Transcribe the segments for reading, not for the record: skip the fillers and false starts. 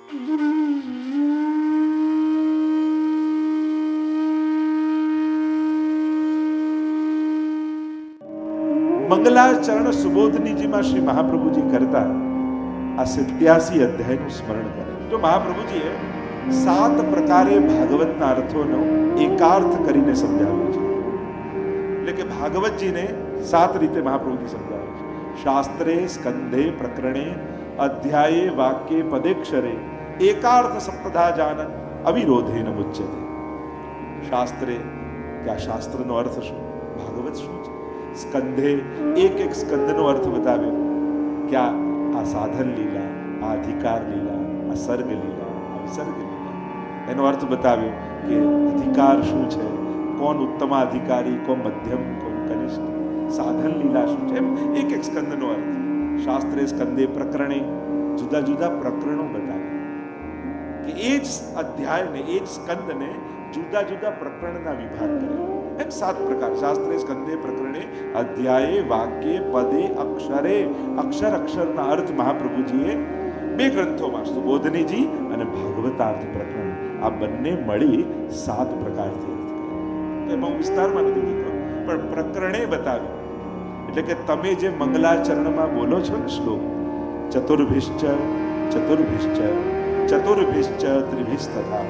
મંગલાચરણ સુબોધનીજીમાં શ્રી મહાપ્રભુજી કરતા આ 87 અધ્યાયનું સ્મરણ કરે. જો મહાપ્રભુજીએ 7 પ્રકારે ભાગવતના અર્થોનો એકાર્થ કરીને સમજાવ્યો છે. એટલે કે ભાગવતજીને 7 રીતે મહાપ્રભુજી સમજાવે છે. શાસ્ત્રે, સ્કંધે, પ્રકરણે, અધ્યાયે, વાક્યે, પદેક્ષરે એકાર્થ સપ્તધા જાનન અવિરોધેન મુચ્યતે. શાસ્ત્રે કે આ શાસ્ત્રનો અર્થ શું, ભાગવત શું છે. સ્કંધે એક સ્કંદનો અર્થ બતાવ્યો કે આ સાધન લીલા, આ અધિકાર લીલા, આ સર્ગ લીલા, આ વિસર્ગ લીલા. એનો અર્થ બતાવ્યો કે અધિકાર શું છે, કોણ ઉત્તમાધિકારી, કોણ મધ્યમ, કોણ કનિષ્ઠ, સાધન લીલા શું છે, એમ એક સ્કંદનો અર્થ. શાસ્ત્રે, સ્કંદે, પ્રકરણે જુદા જુદા પ્રકરણો બતાવે કે એ જ અધ્યાયને, એ જ સ્કંદને જુદા જુદા પ્રકરણના વિભાગ કરે. એમ 7 પ્રકાર. શાસ્ત્રે, સ્કંદે, પ્રકરણે, અધ્યાયે, વાક્યે, પદે, અક્ષરે. અક્ષરના અર્થ મહાપ્રભુજીએ 2 ગ્રંથોમાં, સુબોધનીજી અને ભાગવતાર્થ પ્રકરણ, આ બંને મળી 7 પ્રકારથી અર્થ કર્યા. એમાં હું વિસ્તારમાં નથી કહેતો, પણ પ્રકરણે બતાવ્યું. એટલે કે તમે જે મંગલાચરણમાં બોલો છો ને શ્લોક, ચતુર્ભિશ્ચ ચતુર્ભિશ્ચ ચતુર્ભિશ્ચ ત્રિભિસ્તથા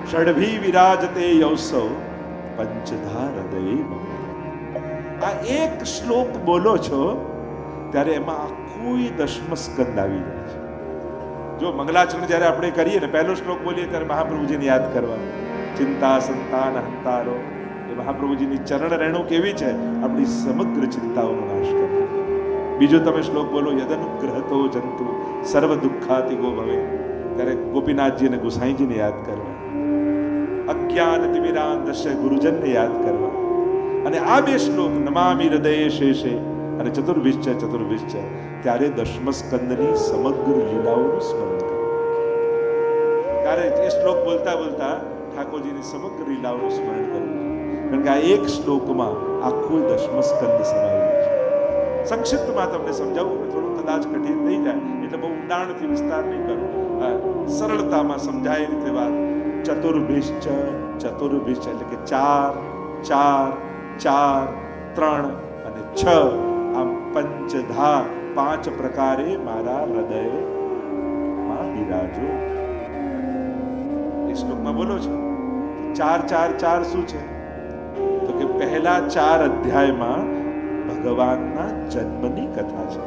ષડભી વિરાજતે યૌસૌ પંચધા હૃદય. આ એક શ્લોક બોલો છો ત્યારે એમાં આખું 10મ સ્કંદ આવી જાય છે. જો મંગલાચરણ જ્યારે આપણે કરીએ ને, પહેલો શ્લોક બોલીએ ત્યારે મહાપ્રભુજીને યાદ કરવા, ચિંતા સંતાન હંતારો. એ મહાપ્રભુજીની ચરણ રેણુ કેવી છે, આપણી સમગ્ર ચિંતાઓનો નાશ કરે. બીજો તમે શ્લોક બોલો, યદનુગ્રહતો જંતુ સર્વ દુઃખાતિગો ભવે, ત્યારે ગોપીનાથજી અને ગુસાઈજીને યાદ કરવા, અજ્ઞાન તિમિરાંધસ્ય ગુરુજનને યાદ કરવા. અને આ 2 શ્લોક નમામિ હૃદયે શેષે અને ચતુર્ભિશ્ચ ચતુર્ભિશ્ચ, ત્યારે 10મ સ્કંદની સમગ્ર લીલાઓનું સ્મરણ કરો. ત્યારે એ શ્લોક બોલતા બોલતા ઠાકોરજીની સમગ્ર લીલાઓનું સ્મરણ કરવું. કારણ કે આ એક શ્લોકમાં આખું 10મ સ્કંદ સમાયેલું છે. સંક્ષિપ્તમાં તમને સમજાવું, થોડું કદાચ કઠિન થઈ જાય એટલે બહુ ઊંડાણથી વિસ્તાર નહીં કરું, સરળતામાં સમજાય એ રીતે વાત. ચતુર્ભિશ્ચ ચતુર્ભિશ્ચ એટલે કે 4 4 4 3 અને 6, આમ પંચધા 5 પ્રકારે મારા હૃદયમાં બિરાજો. એ શ્લોકમાં બોલો છો 4 4 4 શું છે, તો કે પહેલા 4 અધ્યાયમાં ભગવાનના જન્મની કથા છે.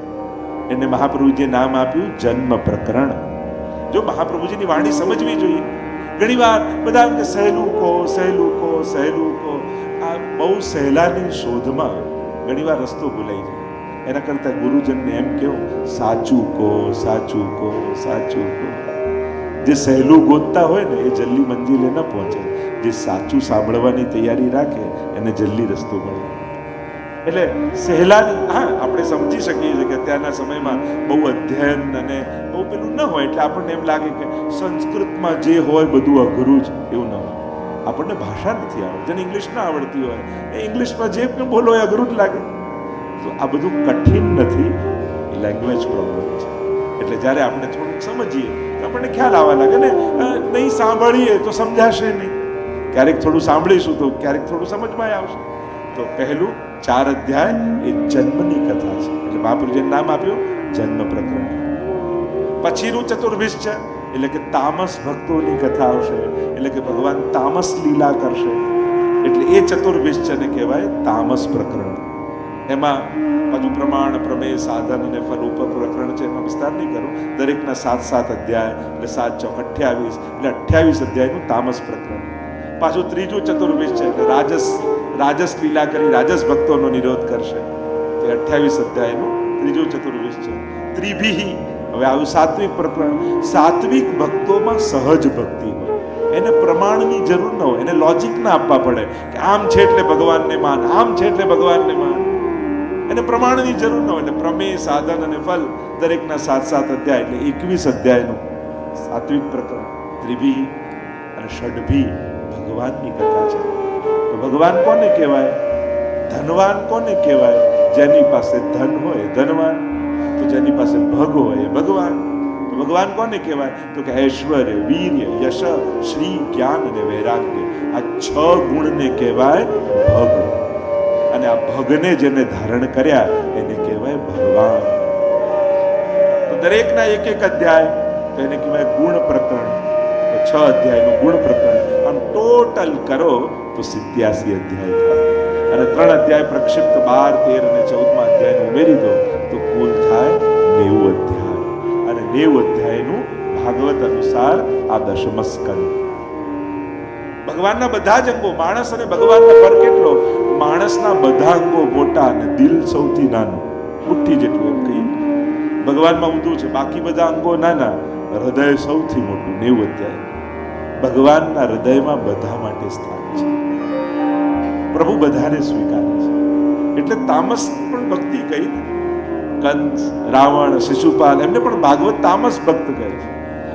એને મહાપ્રભુજીએ નામ આપ્યું જન્મ પ્રકરણ. જો મહાપ્રભુજીની વાણી સમજવી જોઈએ. ઘણી વાર બધા એમ કે સહેલું કહો સહેલું કહો સહેલું કહો, આ બહુ સહેલાની શોધમાં ઘણી વાર રસ્તો ભૂલાઈ જાય. એના કરતા ગુરુજનને એમ કેવું, સાચું કહો સાચું કહો સાચું કહો. જે સહેલું ગોતતા હોય ને એ જલ્દી મંજિલે ન પહોંચે, જે સાચું સાંભળવાની તૈયારી રાખે એને જલ્દી રસ્તો મળે. એટલે સહેલાની, હા આપણે સમજી શકીએ છીએ કે અત્યારના સમયમાં બહુ અધ્યયન અને બહુ પેલું ન હોય, એટલે આપણને એમ લાગે કે સંસ્કૃતમાં જે હોય બધું અઘરું જ, એવું ન હોય. આપણને ભાષા નથી આવડતી, જેને ઇંગ્લિશ ના આવડતી હોય એ ઇંગ્લિશમાં જે પણ બોલો એ અઘરું જ લાગે. તો આ બધું કઠિન નથી, લેંગ્વેજ પ્રોબ્લેમ છે. એટલે જ્યારે આપણે થોડુંક સમજીએ તો આપણને ખ્યાલ આવવા લાગે ને. નહીં સાંભળીએ તો સમજાશે નહીં, ક્યારેક થોડું સાંભળીશું તો ક્યારેક થોડું સમજમાં આવશે. તો પહેલું 4 અધ્યાય એ જન્મની કથા છે, એટલે મહાપુરુષે નામ આપ્યું જન્મ પ્રકરણ. પછીનું ચતુર્ભિશ્ચ એટલે કે તામસ ભક્તોની કથા આવશે, એટલે કે ભગવાન તામસ લીલા કરશે, એટલે એ ચતુર્ભિશ્ચને કહેવાય તામસ પ્રકરણ. એમાં હજુ પ્રમાણ, પ્રમેય, સાધન અને ફલ ઉપર પ્રકરણ છે, એમાં વિસ્તાર નહીં કરું. દરેકના 7 અધ્યાય, એટલે 7 ચોક 28, એટલે 28 અધ્યાયનું તામસ પ્રકરણ. પાછું ત્રીજું ચતુર્ભિશ્ચ એટલે રાજસ લીલા કરી રાજસ ભક્તોનો નિરોધ કરશે, તે 28 અધ્યાયનું ત્રીજું ચતુર્ભિશ્ચ. ત્રિભિહિ, હવે આવું સાત્વિક પ્રકરણ. સાત્વિક ભક્તોમાં સહજ ભક્તિ હોય, એને પ્રમાણની જરૂર ન હોય, એને લોજિક ના આપવા પડે કે આમ છે એટલે ભગવાનને માન, આમ છે એટલે ભગવાનને માન. એને પ્રમાણની જરૂર ન હોય. એટલે પ્રમેય, સાધન અને ફલ દરેકના 7 અધ્યાય, એટલે 21 અધ્યાયનું સાત્વિક પ્રકરણ. ત્રિભિહિ અને ષડભી ભગવાનની કથા છે. તો ભગવાન કોને કહેવાય? ધનવાન કોને કહેવાય? જેની પાસે ધન હોય ધનવાન, તો જેની પાસે ભગ હોય ભગવાન. તો ભગવાન કોને કહેવાય? તો કે ઐશ્વર્ય, વીર્ય, યશ, શ્રી, જ્ઞાન અને વૈરાગ્ય, આ 6 ગુણને કહેવાય ભગ. અને આ ભગને જેને ધારણ કર્યા એને કહેવાય ભગવાન. તો દરેકના એક અધ્યાય તો એને કહેવાય ગુણ પ્રકરણ. તો 6 અધ્યાયનું ગુણ પ્રકરણ આમ ટોટલ કરો તો 87 અધ્યાય થાય. અને 3 અધ્યાય પ્રક્ષિપ્ત 12, 13 અને 14મા અધ્યાયને ઉમેરી દો તો કુલ થાય 90 અધ્યાય. અને 90 અધ્યાયનું ભાગવત અનુસાર આ દશમ સ્કંદ. ભગવાનના બધા જ અંગો, માણસ અને ભગવાનનો ફરક કેટલો? માણસના બધા અંગો મોટા અને દિલ સૌથી નાનું, મુઠ્ઠી જેટલું એમ કહીએ. ભગવાનમાં ઊંધું છે, બાકી બધા અંગો નાના, હૃદય સૌથી મોટું. 90 અધ્યાય. ભગવાનના હૃદયમાં બધા માટે સ્થાન છે. પ્રભુ બધાને સ્વીકારે છે. એટલે તામસ પણ ભક્તિ કહી ને, કંસ, રાવણ, શિશુપાલ એમને પણ ભાગવત તામસ ભક્ત કહે છે.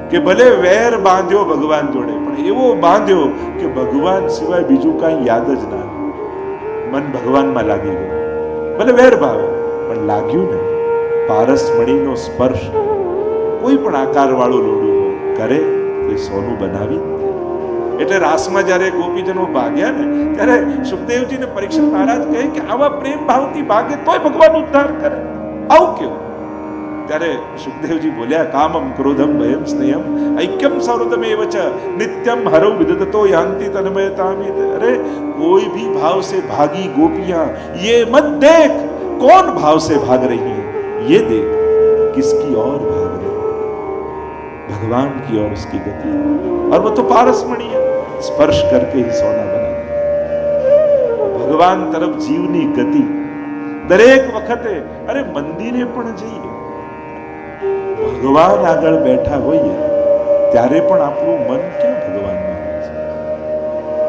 કે ભલે વેર બાંધ્યો ભગવાન જોડે, પણ એવો બાંધ્યો કે ભગવાન સિવાય બીજું કાંઈ યાદ જ ના. મન ભગવાનમાં લાગી ગયું. ભલે વેર ભાવે પણ લાગ્યું ને. પારસમણીનો સ્પર્શ કોઈ પણ આકાર વાળું લોડું કરે તો સોનું બનાવી. એટલે રાસમાં જયારે ગોપીજનો ભાગ્યા ને ત્યારે સુખદેવજીને પરીક્ષિત મહારાજ કહે કે આવા પ્રેમ ભાવથી ભાગે તોય ભગવાન ઉદ્ધાર કરે. આવું કેવું? ત્યારે સુખદેવજી બોલ્યા, કામમ ક્રોધમ ભયમ સ્નેહમ ઐક્યમ સૌરતમેવ ચ નિત્યમ હરૌ વિદતો યાંતિ તન્મયતામિ. અરે કોઈ भी भाव से भागी गोपियां ये मत देख कौन भाव से भाग रही है, ये देख किसकी ओर भाग रही है, भगवान की ओर उसकी गति है. और वो तो पारसमणि है, स्पर्श करके ही सोना बना. भगवान तरफ जीवनी गति દરેક વખતે. અરે મંદિરે પણ જઈએ, ભગવાન આગળ બેઠા હોઈએ ત્યારે પણ આપણું મન ક્યાં ભગવાનમાં હોય છે?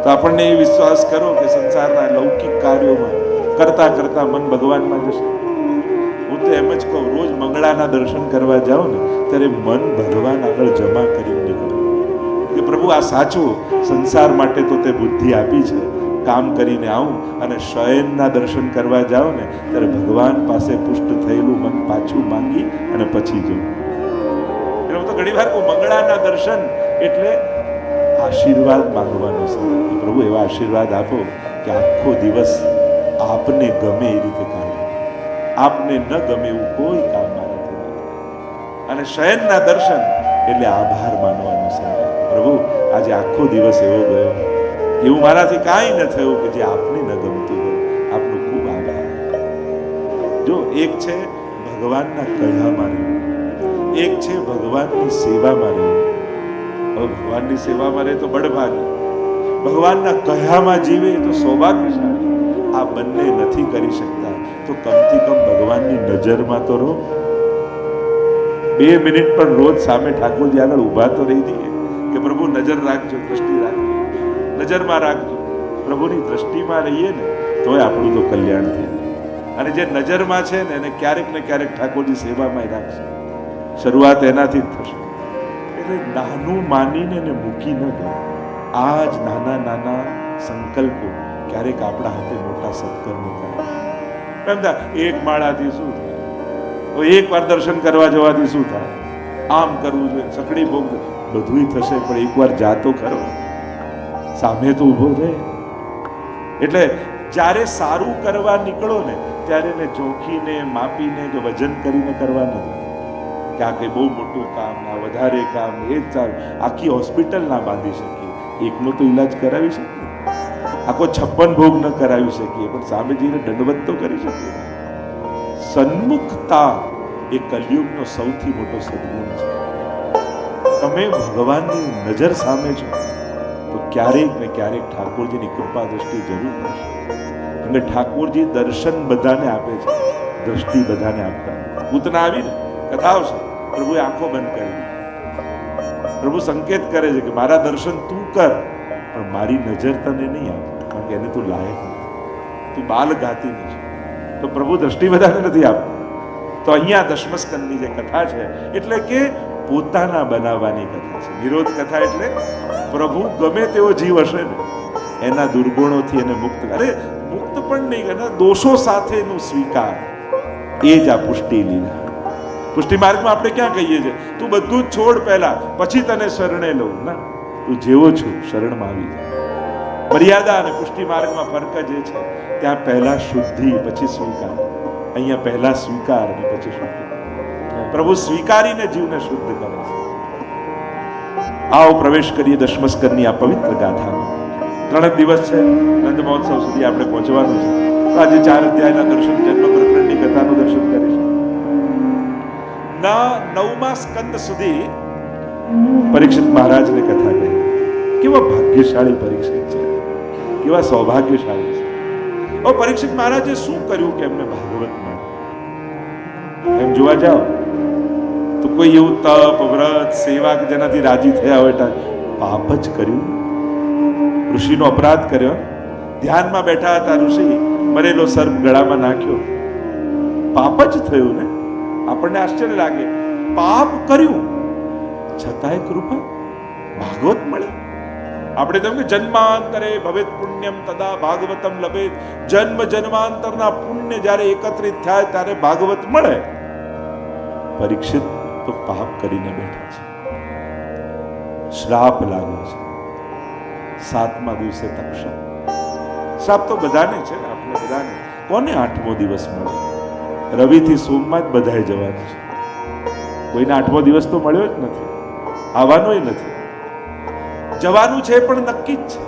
તો આપણને એ વિશ્વાસ કરો કે સંસારના લૌકિક કાર્યોમાં કરતા કરતા મન ભગવાનમાં જશે. હું તો એમ જ કહું, રોજ મંગળાના દર્શન કરવા જાઓ ને ત્યારે મન ભગવાન આગળ જમા કરી નીકળો કે પ્રભુ આ સાચું, સંસાર માટે તો તે બુદ્ધિ આપી છે, કામ કરીને આવું. અને શયનના દર્શન કરવા જાઓ ને ત્યારે ભગવાન પાસે પુષ્ટ થયેલું મન પાછું માંગી અને પછી જવું. એટલે હું તો ઘણી વાર મંગળાના દર્શન એટલે આશીર્વાદ માંગવાનો સમય. પ્રભુ એવા આશીર્વાદ આપો કે આખો દિવસ આપને ગમે એ રીતે કાઢો, આપને ન ગમે એવું કોઈ કામ મારાથી ના થાય. અને શયનના દર્શન એટલે આભાર માનવાનો સમય. પ્રભુ આજે આખો દિવસ એવો ગયો, એવું મારાથી કાંઈ ન થયું કે જે આપને ન ગમતું હોય. આપનો ખૂબ આભાર. જો એક છે ભગવાનના કળામાં રહેવું, એક છે ભગવાનની સેવામાં રહેવું. હવે ભગવાનની સેવામાં રહે તો બળભાગી, ભગવાનના કળામાં જીવે તો સૌભાગ્યશાળી. આ બંને નથી કરી શકતા તો કમથી કમ ભગવાનની નજરમાં તો રહો. 2 મિનિટ પણ રોજ સામે ઠાકોરજી આગળ ઊભા તો રહી જઈએ કે પ્રભુ નજર રાખજો, દ્રષ્ટિ રાખજો, નજરમાં રાખજો. પ્રભુની દ્રષ્ટિમાં રહીએ ને તોય આપણું તો કલ્યાણ થાય. અને જે નજરમાં છે ને એને ક્યારેક ને ક્યારેક ઠાકોરજી સેવામાં રાખશે. શરૂઆત એનાથી જ થશે. એટલે નાનું માનીને એને મૂકી ન દો. આ જ નાના નાના સંકલ્પો ક્યારેક આપણા હાથે મોટા સત્કર્મો કરે. એમ થાય એક માળાથી શું થાય, એક વાર દર્શન કરવા જવાથી શું થાય, આમ કરવું જોઈએ, સકડી ભોગ બધું થશે, પણ એકવાર જાતો ખરો, સામે તો ઉભો રહે. એટલે જ્યારે સારું કરવા નીકળો ને ત્યારે એને જોખીને માપીને કે વજન કરીને કરવા નથી કે આ કંઈ બહુ મોટું કામ, આ વધારે કામ, એ જ ચાલ. આખી હોસ્પિટલ ના બાંધી શકીએ, એકનો તો ઈલાજ કરાવી શકીએ, આખો 56 ભોગ ન કરાવી શકીએ, પણ સામે જઈને દંડવત તો કરી શકીએ. સન્મુખતા એ કલયુગનો સૌથી મોટો સદગુણ છે. તમે ભગવાનની નજર સામે છો તો ક્યારેક ને ક્યારેક ઠાકોરજીની કૃપા દ્રષ્ટિ જરૂર મળશે. અને ઠાકોરજી દર્શન બધાને આપે છે, દ્રષ્ટિ બધાને આપતા. પૂતના આવીને કથા આવશે, પ્રભુએ આંખો બંધ કરી દીધી. પ્રભુ સંકેત કરે છે કે મારા દર્શન તું કર, પણ મારી નજર તને નહીં આપે, કારણ કે એને તું લાયક નથી, તું બાલ ગાતી નથી. તો પ્રભુ દ્રષ્ટિ બધાને નથી આપતા. તો અહીંયા દશમસ્કંદની જે કથા છે એટલે કે પોતાના બનાવવાની કથા છે. નિરોધ કથા એટલે પ્રભુ ગમે તેવો જીવ હશે ને એના દુર્ગુણોથી એને મુક્ત, અરે મુક્ત પણ નહીં, એના દોષો સાથેનું સ્વીકાર, એ જ આ પુષ્ટિ લીલા. પુષ્ટિ માર્ગમાં આપણે ક્યાં કહીએ છીએ, તું બધું જ છોડ પહેલા, પછી તને શરણે લઉં. ના, તું જેવો છું શરણમાં આવી જા. મર્યાદા અને પુષ્ટિ માર્ગમાં ફરક જ એ છે, ત્યાં પહેલા શુદ્ધિ પછી સ્વીકાર. અહીંયા પહેલા સ્વીકાર અને પછી શુદ્ધિ. પ્રભુ સ્વીકારીને જીવને શુદ્ધ કરે છે. આવો પ્રવેશ કરીએ દશમસ્કરની આ પવિત્ર ગાથામાં. 3 દિવસ છે, નંદ મહોત્સવ સુધી આપણે પહોંચવાનું છે. આજે 4 અધ્યાયના દર્શન, જન્મ પ્રકરણની કથાનું દર્શન કરીશું. 9મા સ્કંદ સુધી પરીક્ષિત મહારાજને કથા કહી. કેવા ભાગ્યશાળી પરીક્ષિત છે, કેવા સૌભાગ્યશાળી છે. પરીક્ષિત મહારાજે શું કર્યું કે એમને ભાગવત મળે? એમ જોવા જાઓ તો કોઈ એવું તપ, વ્રત, સેવા કે જેનાથી રાજી થયા હોય, પાપ જ કર્યું. ઋષિનો અપરાધ કર્યો. ધ્યાનમાં બેઠા હતા ઋષિ, મરેલો સર્પ ગળામાં નાખ્યો, પાપ જ થયું ને. આપણને આશ્ચર્ય લાગે, પાપ કર્યું છતાંય કૃપા, ભાગવત મળે. આપણે તેમ કે જન્માંતરે ભવેત પુણ્યમ તદા ભાગવતમ લભેત. જન્મ જન્માંતરના પુણ્ય જ્યારે એકત્રિત થાય ત્યારે ભાગવત મળે. પરીક્ષિત તો પાપ કરીને બેઠા છે, શ્રાપ લાગ્યો છે. 7મા દિવસે તક્ષક. શ્રાપ તો બધાને છે ને, આપણે બધાને. કોને 8મો દિવસ મળે? રવિથી સોમમાં જ બધાએ જવાનું છે. કોઈને 8મો દિવસ તો મળ્યો જ નથી, આવવાનોય નથી. જવાનું છે પણ નક્કી જ છે.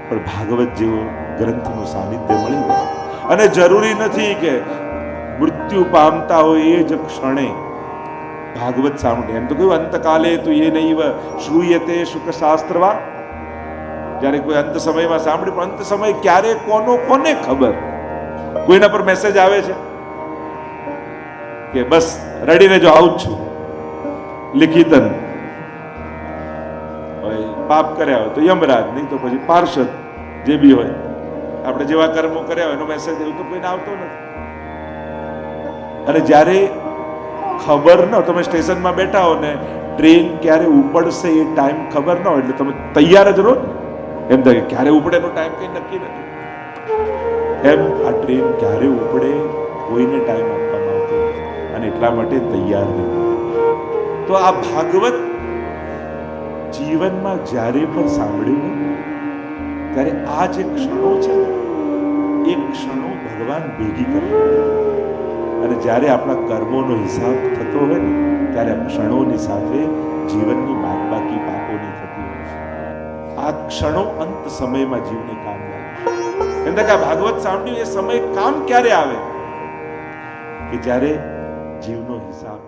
પણ ભાગવત જેવો ગ્રંથનું સાનિધ્ય મળી જાય. અને જરૂરી નથી કે મૃત્યુ પામતા હોય એ જ ક્ષણે ભાગવત સાંભળે. એમ તો કહ્યું અંતકાલે તો એ નૈવ શ્રૂયતે શુક શાસ્ત્રવા. જ્યારે કોઈ અંત સમયમાં સાંભળે, પણ અંત સમય ક્યારે, કોને ખબર? કોઈના પર મેસેજ આવે છે કે બસ રેડી રહેજો, આવું જ છું, લિખિતન. પાપ કર્યા હોય તો યમરાજ, નહીં તો પછી પાર્ષદ, જે બી હોય, આપણે જેવા કર્મો કર્યા હોય એનો મેસેજ એવું તો કોઈને આવતો નથી. અને જ્યારે ખબર ન, તમે સ્ટેશનમાં બેઠા હો ને ટ્રેન ક્યારે ઉપડશે એ ટાઈમ ખબર ન હોય, એટલે તમે તૈયાર જ રહો. એમ થાય ક્યારે ઉપડે એનો ટાઈમ કઈ નક્કી નથી. એમ આ ટ્રેન ક્યારે ઉપડે કોઈને ટાઈમ આપવામાં આવતો નથી, અને એટલા માટે તૈયાર રહેવું. તો આ ભાગવત જીવનમાં જ્યારે પણ સાંભળ્યું ત્યારે આ જે ક્ષણો છે એ ક્ષણો ભગવાન ભેગી કરે. અને જ્યારે આપણા કર્મોનો હિસાબ થતો હોય ને ત્યારે આ ક્ષણોની સાથે જીવનની બાદબાકી પાપોની થતી હોય છે. આ ક્ષણો અંત સમયમાં જીવને કામ લાગે. એમ કે આ ભાગવત સાંભળ્યું એ સમય કામ ક્યારે આવે કે જ્યારે જીવનો હિસાબ